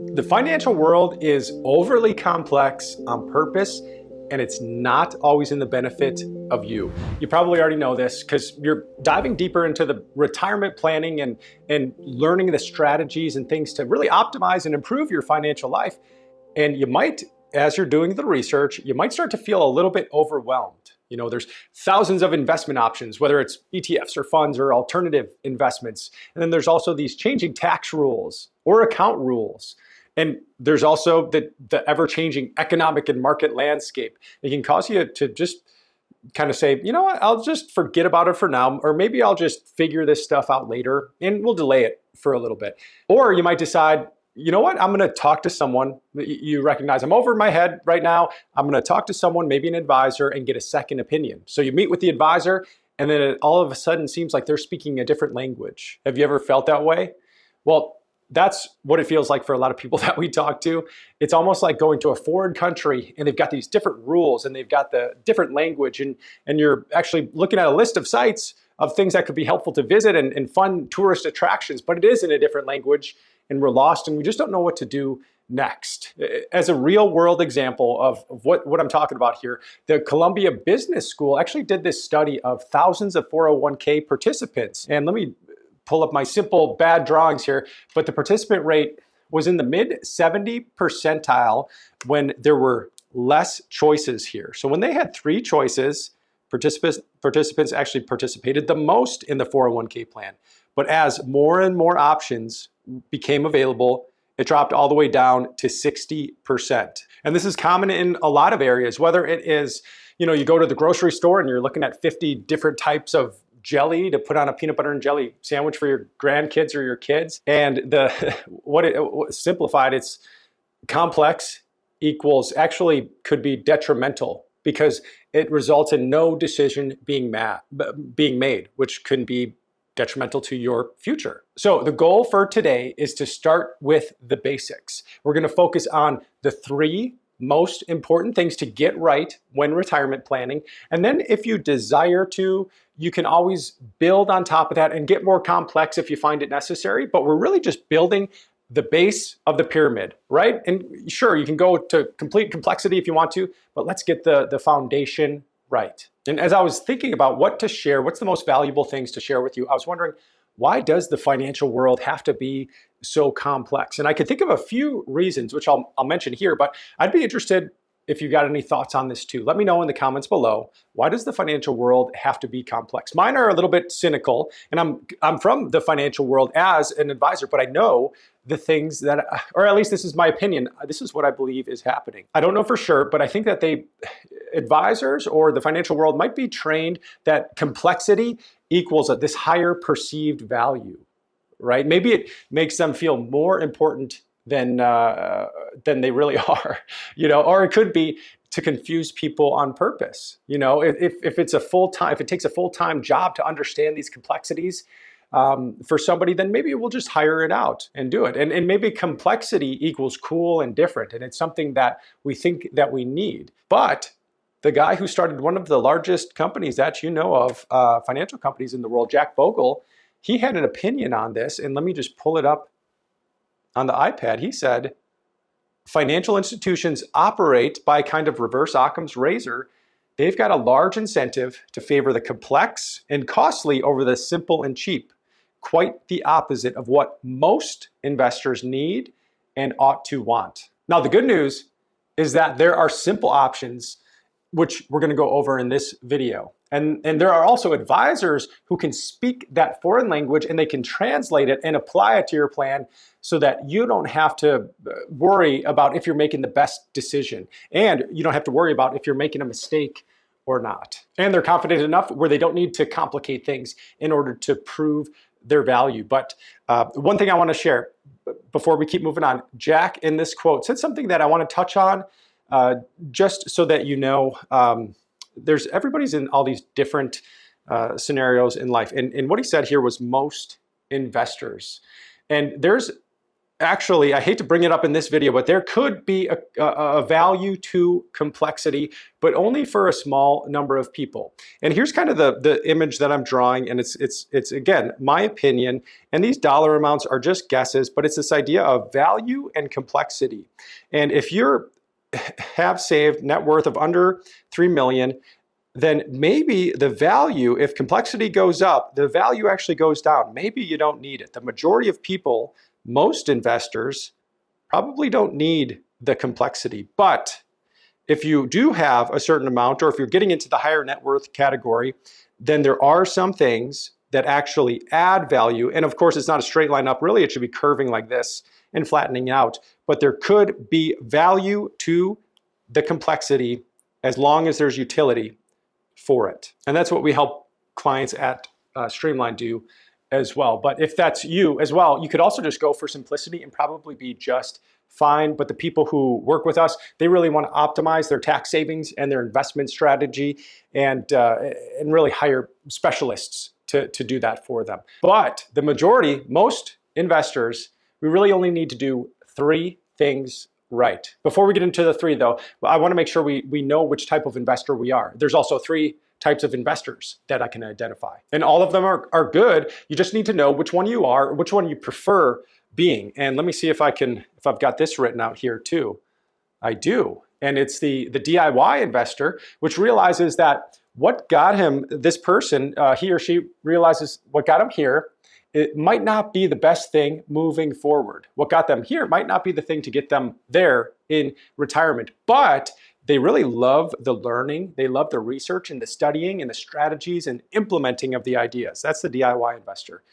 The financial world is overly complex on purpose, and it's not always in the benefit of you. You probably already know this because you're diving deeper into the retirement planning and learning the strategies and things to really optimize and improve your financial life. And you might, as you're doing the research, you might start to feel a little bit overwhelmed. There's thousands of investment options, whether it's ETFs or funds or alternative investments. And then there's also these changing tax rules or account rules. And there's also the ever-changing economic and market landscape. It can cause you to just kind of say, you know what, I'll just forget about it for now, or maybe I'll just figure this stuff out later and we'll delay it for a little bit. Or you might decide, you know what, I'm going to talk to someone. You recognize I'm over my head right now. I'm going to talk to someone, maybe an advisor, and get a second opinion. So you meet with the advisor, and then it all of a sudden seems like they're speaking a different language. Have you ever felt that way? Well, that's what it feels like for a lot of people that we talk to. It's almost like going to a foreign country and they've got these different rules and they've got the different language, and you're actually looking at a list of sites of things that could be helpful to visit and fun tourist attractions, but it is in a different language and we're lost and we just don't know what to do next. As a real world example of what I'm talking about here, the Columbia Business School actually did this study of thousands of 401k participants. And let me pull up my simple bad drawings here, but the participant rate was in the mid 70 percentile when there were less choices here. So when they had three choices, participants actually participated the most in the 401k plan. But as more and more options became available, it dropped all the way down to 60%. And this is common in a lot of areas, whether it is, you go to the grocery store and you're looking at 50 different types of jelly to put on a peanut butter and jelly sandwich for your grandkids or your kids. And simplified, it's complex equals actually could be detrimental because it results in no decision being made, which can be detrimental to your future. So the goal for today is to start with the basics. We're going to focus on the three most important things to get right when retirement planning. And then if you desire to, you can always build on top of that and get more complex if you find it necessary. But we're really just building the base of the pyramid, right? And sure, you can go to complete complexity if you want to, but let's get the foundation right. And as I was thinking about what to share, what's the most valuable things to share with you, I was wondering, why does the financial world have to be so complex? And I could think of a few reasons, which I'll mention here, but I'd be interested if you've got any thoughts on this too. Let me know in the comments below. Why does the financial world have to be complex? Mine are a little bit cynical, and I'm from the financial world as an advisor, but I know the things that, or at least this is my opinion, this is what I believe is happening. I don't know for sure, but I think that advisors or the financial world might be trained that complexity equals this higher perceived value, right? Maybe it makes them feel more important than they really are, or it could be to confuse people on purpose. If it's if it takes a full-time job to understand these complexities for somebody, then maybe we'll just hire it out and do it. And maybe complexity equals cool and different, and it's something that we think that we need. But the guy who started one of the largest companies that you know of, financial companies in the world, Jack Bogle, he had an opinion on this, and let me just pull it up on the iPad. He said, financial institutions operate by kind of reverse Occam's razor. They've got a large incentive to favor the complex and costly over the simple and cheap. Quite the opposite of what most investors need and ought to want. Now, the good news is that there are simple options, which we're going to go over in this video. And there are also advisors who can speak that foreign language and they can translate it and apply it to your plan so that you don't have to worry about if you're making the best decision. And you don't have to worry about if you're making a mistake or not. And they're confident enough where they don't need to complicate things in order to prove their value. But one thing I want to share before we keep moving on, Jack in this quote said something that I want to touch on just so that everybody's in all these different scenarios in life. And what he said here was most investors. And there's actually, I hate to bring it up in this video, but there could be a value to complexity, but only for a small number of people. And here's kind of the image that I'm drawing, and it's again, my opinion, and these dollar amounts are just guesses, but it's this idea of value and complexity. And if you're have saved net worth of under 3 million, then maybe the value, if complexity goes up, the value actually goes down. Maybe you don't need it. The majority of people, most investors, probably don't need the complexity. But if you do have a certain amount, or if you're getting into the higher net worth category, then there are some things that actually add value. And of course, it's not a straight line up. Really, it should be curving like this and flattening out. But there could be value to the complexity as long as there's utility for it. And that's what we help clients at Streamline do as well. But if that's you as well, you could also just go for simplicity and probably be just fine. But the people who work with us, they really want to optimize their tax savings and their investment strategy, and really hire specialists to do that for them. But the majority, most investors, we really only need to do 3 things right. Before we get into the 3 though, I want to make sure we know which type of investor we are. There's also 3 types of investors that I can identify. And all of them are good. You just need to know which one you are, which one you prefer being. And let me see if I've got this written out here too. I do. And it's the DIY investor, which realizes that what got him, this person, he or she realizes what got him here, it might not be the best thing moving forward. What got them here might not be the thing to get them there in retirement, but they really love the learning. They love the research and the studying and the strategies and implementing of the ideas. That's the DIY investor.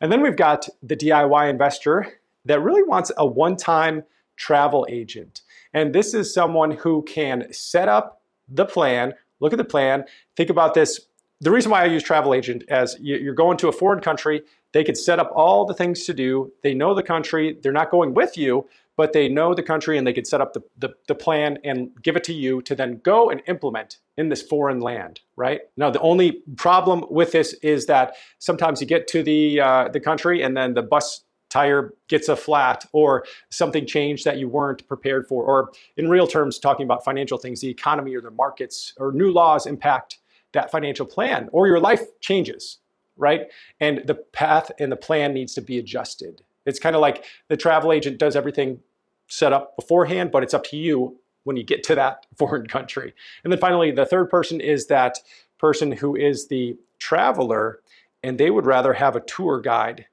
And then we've got the DIY investor that really wants a one-time travel agent. And this is someone who can set up the plan, look at the plan, think about this. The reason why I use travel agent, as you're going to a foreign country, they could set up all the things to do. They know the country. They're not going with you, but they know the country, and they could set up the plan and give it to you to then go and implement in this foreign land, right? Now, the only problem with this is that sometimes you get to the country and then the bus tire gets a flat, or something changed that you weren't prepared for, or in real terms, talking about financial things, the economy or the markets or new laws impact that financial plan, or your life changes, right? And the path and the plan needs to be adjusted. It's kind of like the travel agent does everything set up beforehand, but it's up to you when you get to that foreign country. And then finally, the third person is that person who is the traveler, and they would rather have a tour guide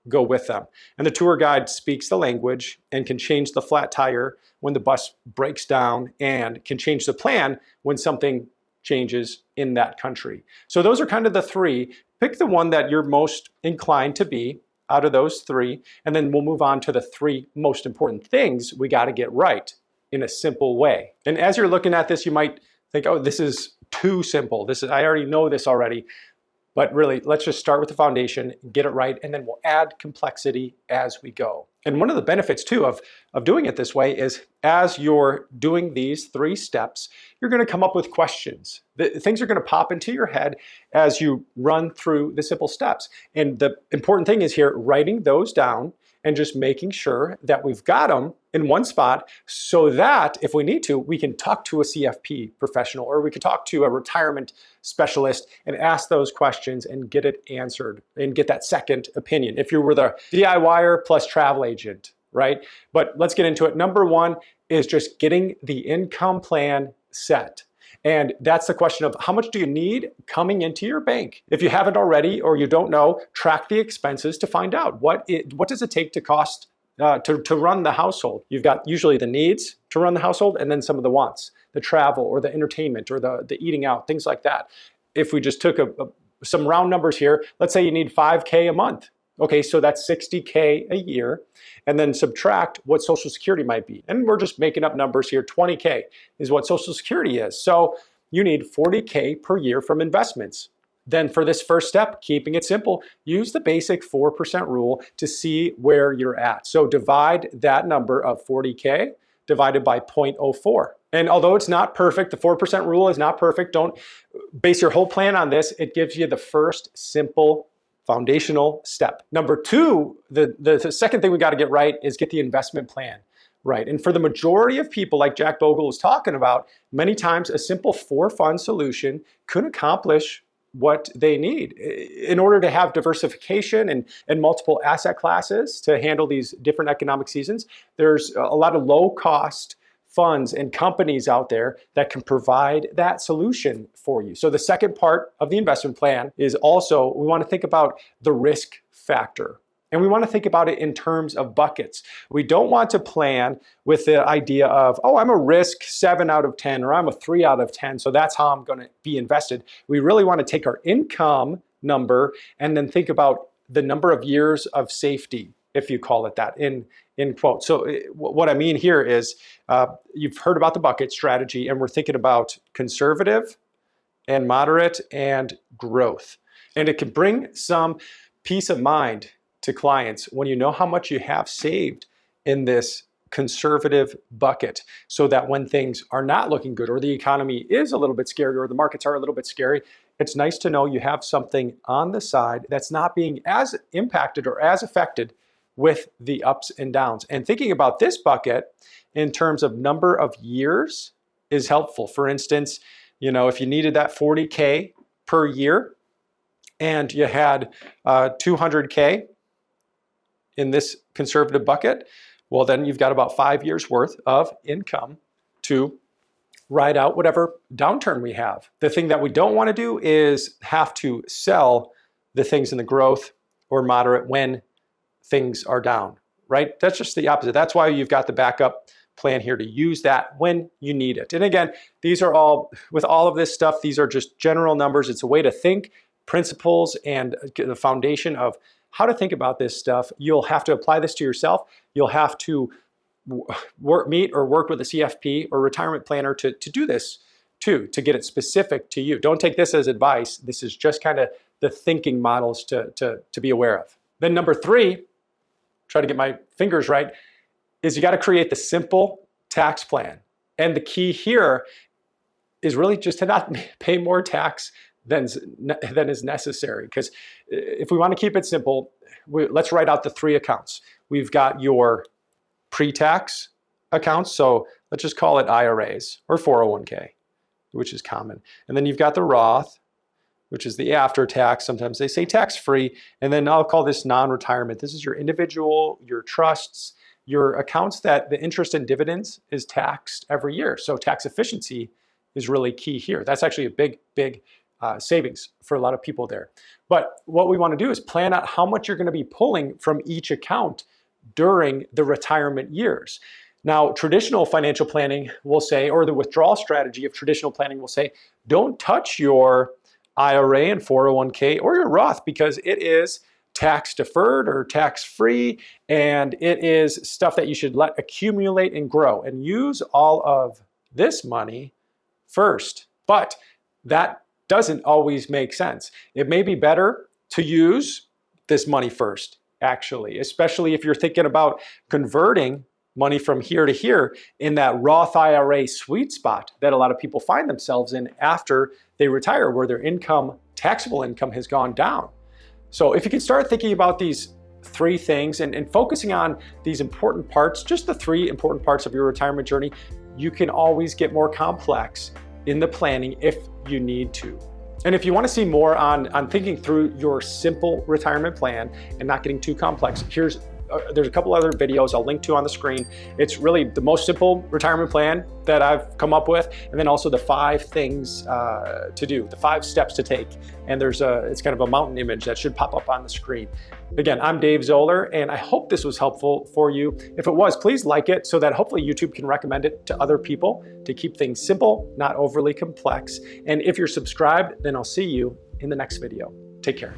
go with them. And the tour guide speaks the language and can change the flat tire when the bus breaks down, and can change the plan when something changes in that country. So those are kind of the 3. Pick the one that you're most inclined to be out of those 3, and then we'll move on to the 3 most important things we got to get right in a simple way. And as you're looking at this, you might think, oh, this is too simple. I already know this already. But really, let's just start with the foundation, get it right, and then we'll add complexity as we go. And one of the benefits too of doing it this way is, as you're doing these 3 steps, you're going to come up with questions. Things are going to pop into your head as you run through the simple steps. And the important thing is here, writing those down and just making sure that we've got them in one spot, so that if we need to, we can talk to a CFP professional, or we can talk to a retirement specialist and ask those questions and get it answered and get that second opinion if you were the DIYer plus travel agent, right? But let's get into it. Number 1 is just getting the income plan set. And that's the question of, how much do you need coming into your bank? If you haven't already, or you don't know, track the expenses to find out what does it take to cost to run the household. You've got usually the needs to run the household, and then some of the wants, the travel or the entertainment or the eating out, things like that. If we just took some round numbers here, let's say you need $5K a month. Okay, so that's $60K a year, and then subtract what Social Security might be. And we're just making up numbers here. $20K is what Social Security is. So you need $40K per year from investments. Then for this first step, keeping it simple, use the basic 4% rule to see where you're at. So divide that number of 40K divided by 0.04. And although it's not perfect, the 4% rule is not perfect. Don't base your whole plan on this. It gives you the first simple Foundational step. Number two, the second thing we got to get right is get the investment plan right. And for the majority of people, like Jack Bogle was talking about, many times a simple 4-fund solution could accomplish what they need. In order to have diversification and multiple asset classes to handle these different economic seasons, there's a lot of low-cost funds and companies out there that can provide that solution for you. So the second part of the investment plan is also, we want to think about the risk factor. And we want to think about it in terms of buckets. We don't want to plan with the idea of, oh, I'm a risk 7 out of 10, or I'm a 3 out of 10, so that's how I'm going to be invested. We really want to take our income number and then think about the number of years of safety, if you call it that, in quotes. So what I mean here is, you've heard about the bucket strategy, and we're thinking about conservative and moderate and growth. And it can bring some peace of mind to clients when you know how much you have saved in this conservative bucket, so that when things are not looking good, or the economy is a little bit scary, or the markets are a little bit scary, it's nice to know you have something on the side that's not being as impacted or as affected with the ups and downs. And thinking about this bucket in terms of number of years is helpful. For instance, if you needed that 40K per year and you had 200K in this conservative bucket, well, then you've got about 5 years worth of income to ride out whatever downturn we have. The thing that we don't want to do is have to sell the things in the growth or moderate when things are down, right? That's just the opposite. That's why you've got the backup plan here to use that when you need it. And again, these are all, with all of this stuff, these are just general numbers. It's a way to think, principles, and the foundation of how to think about this stuff. You'll have to apply this to yourself. You'll have to meet or work with a CFP or retirement planner to do this too, to get it specific to you. Don't take this as advice. This is just kind of the thinking models to be aware of. Then number 3, try to get my fingers right, is you got to create the simple tax plan. And the key here is really just to not pay more tax than is necessary. Because if we want to keep it simple, let's write out the 3 accounts. We've got your pre-tax accounts, so let's just call it IRAs or 401k, which is common. And then you've got the Roth, which is the after tax. Sometimes they say tax-free. And then I'll call this non-retirement. This is your individual, your trusts, your accounts that the interest and dividends is taxed every year. So tax efficiency is really key here. That's actually a big savings for a lot of people there. But what we want to do is plan out how much you're going to be pulling from each account during the retirement years. Now, traditional financial planning will say, or the withdrawal strategy of traditional planning will say, don't touch your IRA and 401k or your Roth, because it is tax deferred or tax free, and it is stuff that you should let accumulate and grow, and use all of this money first. But that doesn't always make sense. It may be better to use this money first, actually, especially if you're thinking about converting money from here to here in that Roth IRA sweet spot that a lot of people find themselves in after they retire, where their income, taxable income, has gone down. So if you can start thinking about these 3 things and focusing on these important parts, just the 3 important parts of your retirement journey, you can always get more complex in the planning if you need to. And if you want to see more on thinking through your simple retirement plan and not getting too complex, there's a couple other videos I'll link to on the screen. It's really the most simple retirement plan that I've come up with, and then also the 5 things to do, the 5 steps to take. And it's kind of a mountain image that should pop up on the screen. Again, I'm Dave Zoller, and I hope this was helpful for you. If it was, please like it so that hopefully YouTube can recommend it to other people to keep things simple, not overly complex. And if you're subscribed, then I'll see you in the next video. Take care.